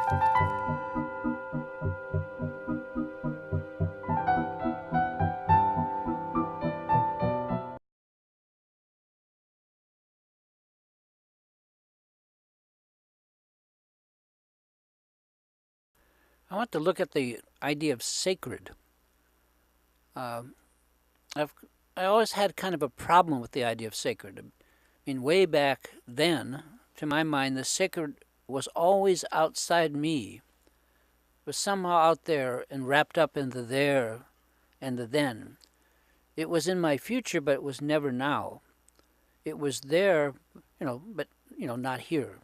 I want to look at the idea of sacred. Um, I've I always had kind of a problem with the idea of sacred. I mean, way back then, to my mind, the sacred was always outside me, was somehow out there and wrapped up in the there and the then. It was in my future, but it was never now. It was there, but not here.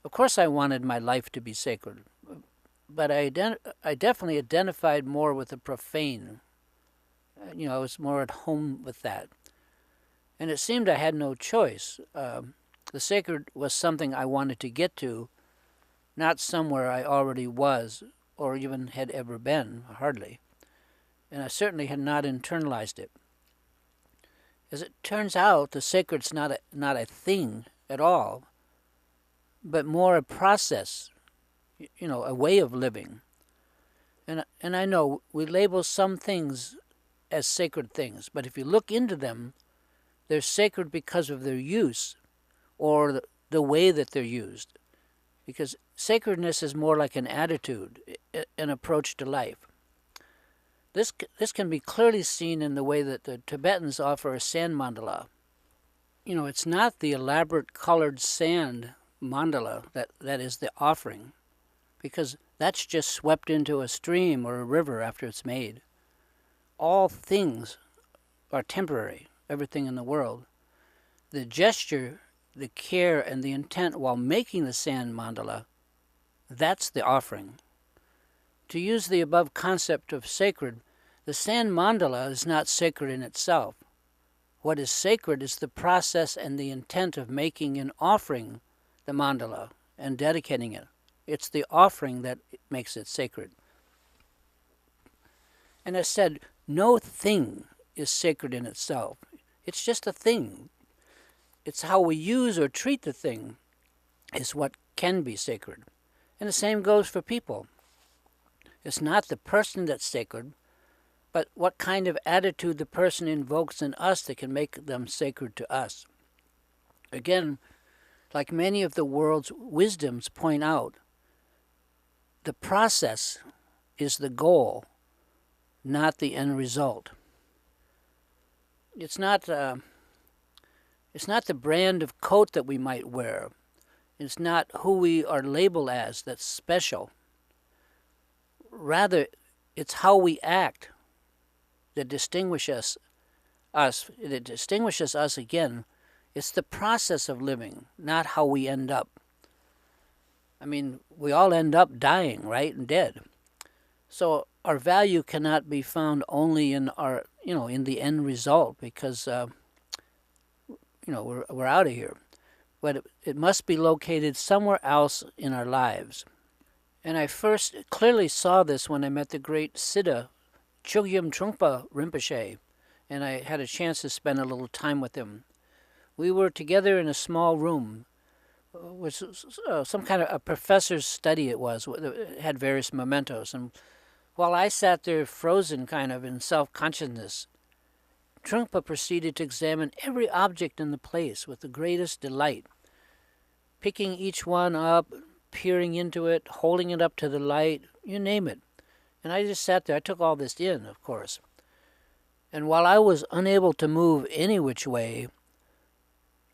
Of course, I wanted my life to be sacred, but I definitely identified more with the profane. I was more at home with that. And it seemed I had no choice. The sacred was something I wanted to get to, not somewhere I already was or even had ever been, hardly. And I certainly had not internalized it. As it turns out, the sacred's not a thing at all, but more a process, a way of living. And I know we label some things as sacred things, but if you look into them, they're sacred because of their use or the way that they're used. Because sacredness is more like an attitude, an approach to life. This can be clearly seen in the way that the Tibetans offer a sand mandala. It's not the elaborate colored sand mandala that is the offering, because that's just swept into a stream or a river after it's made. All things are temporary, everything in the world. The gesture, the care, and the intent while making the sand mandala, that's the offering. To use the above concept of sacred, the sand mandala is not sacred in itself. What is sacred is the process and the intent of making and offering the mandala and dedicating it. It's the offering that makes it sacred. And as said, no thing is sacred in itself. It's just a thing. It's how we use or treat the thing is what can be sacred. And the same goes for people. It's not the person that's sacred, but what kind of attitude the person invokes in us that can make them sacred to us. Again, like many of the world's wisdoms point out, the process is the goal, not the end result. It's not the brand of coat that we might wear. It's not who we are labeled as that's special. Rather, it's how we act that distinguishes us. It distinguishes us again. It's the process of living, not how we end up. I mean, we all end up dying, right, and dead. So our value cannot be found only in our, in the end result, because, we're out of here. But it must be located somewhere else in our lives. And I first clearly saw this when I met the great Siddha, Chogyam Trungpa Rinpoche, and I had a chance to spend a little time with him. We were together in a small room, which was some kind of a professor's study it was. It had various mementos. And while I sat there frozen kind of in self-consciousness, Trungpa proceeded to examine every object in the place with the greatest delight, picking each one up, peering into it, holding it up to the light, you name it. And I just sat there. I took all this in, of course. And while I was unable to move any which way,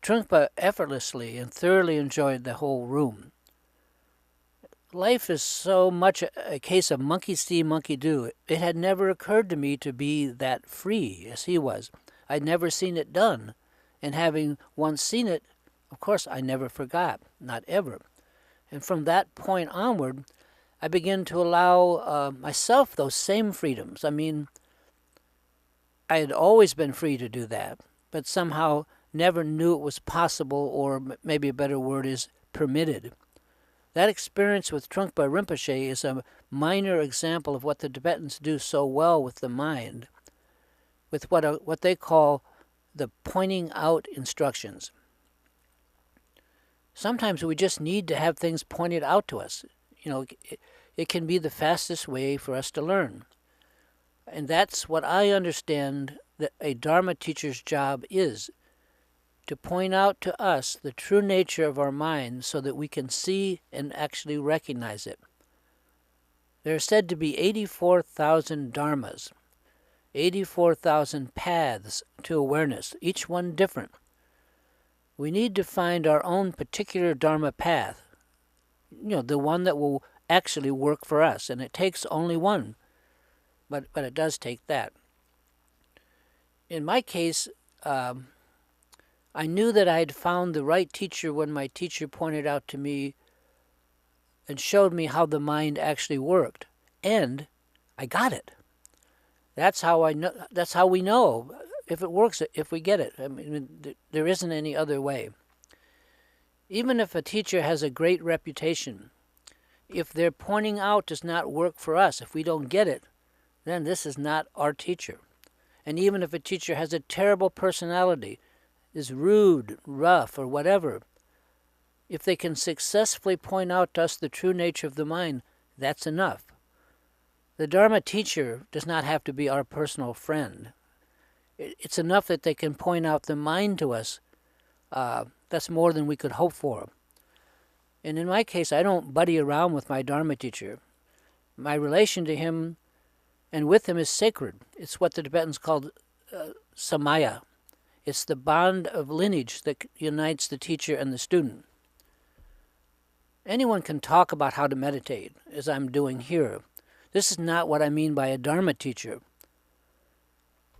Trungpa effortlessly and thoroughly enjoyed the whole room. Life is so much a case of monkey see, monkey do. It had never occurred to me to be that free as he was. I'd never seen it done. And having once seen it, of course, I never forgot, not ever. And from that point onward, I began to allow myself those same freedoms. I mean, I had always been free to do that, but somehow never knew it was possible, or maybe a better word is permitted. That experience with Trungpa Rinpoche is a minor example of what the Tibetans do so well with the mind, with what they call the pointing out instructions. Sometimes we just need to have things pointed out to us. it can be the fastest way for us to learn. And that's what I understand that a Dharma teacher's job is, to point out to us the true nature of our mind so that we can see and actually recognize it. There are said to be 84,000 dharmas, 84,000 paths to awareness, each one different. We need to find our own particular Dharma path, the one that will actually work for us. And it takes only one, but it does take that. In my case, I knew that I had found the right teacher when my teacher pointed out to me and showed me how the mind actually worked. And I got it. That's how I know. That's how we know if it works, if we get it. I mean, there isn't any other way. Even if a teacher has a great reputation, if their pointing out does not work for us, if we don't get it, then this is not our teacher. And even if a teacher has a terrible personality, is rude, rough, or whatever, if they can successfully point out to us the true nature of the mind, that's enough. The Dharma teacher does not have to be our personal friend. It's enough that they can point out the mind to us. That's more than we could hope for. And in my case, I don't buddy around with my Dharma teacher. My relation to him and with him is sacred. It's what the Tibetans called samaya. It's the bond of lineage that unites the teacher and the student. Anyone can talk about how to meditate, as I'm doing here. This is not what I mean by a Dharma teacher.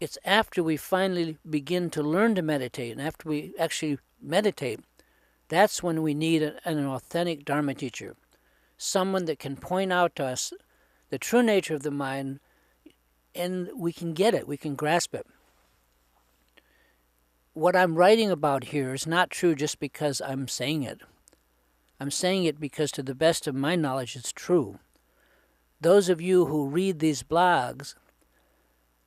It's after we finally begin to learn to meditate, and after we actually meditate, that's when we need an authentic Dharma teacher. Someone that can point out to us the true nature of the mind, and we can get it, we can grasp it. What I'm writing about here is not true just because I'm saying it. I'm saying it because to the best of my knowledge it's true. Those of you who read these blogs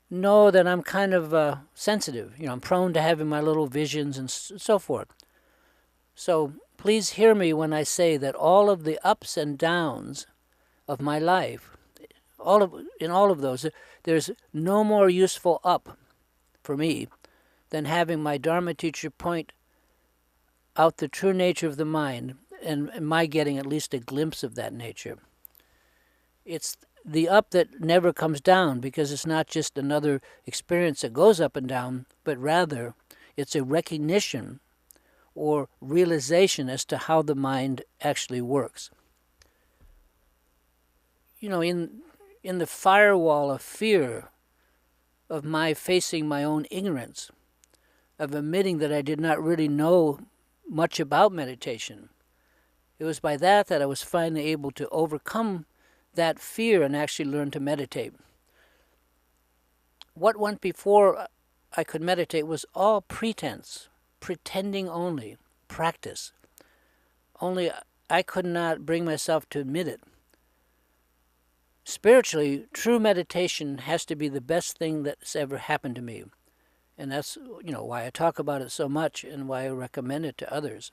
know that I'm kind of sensitive. I'm prone to having my little visions and so forth. So please hear me when I say that all of the ups and downs of my life, in all of those, there's no more useful up for me than having my Dharma teacher point out the true nature of the mind and my getting at least a glimpse of that nature. It's the up that never comes down, because it's not just another experience that goes up and down, but rather it's a recognition or realization as to how the mind actually works. In the firewall of fear of my facing my own ignorance, of admitting that I did not really know much about meditation, it was by that I was finally able to overcome that fear and actually learn to meditate. What went before I could meditate was all pretense, pretending only, practice. Only I could not bring myself to admit it. Spiritually, true meditation has to be the best thing that's ever happened to me. And that's, why I talk about it so much and why I recommend it to others.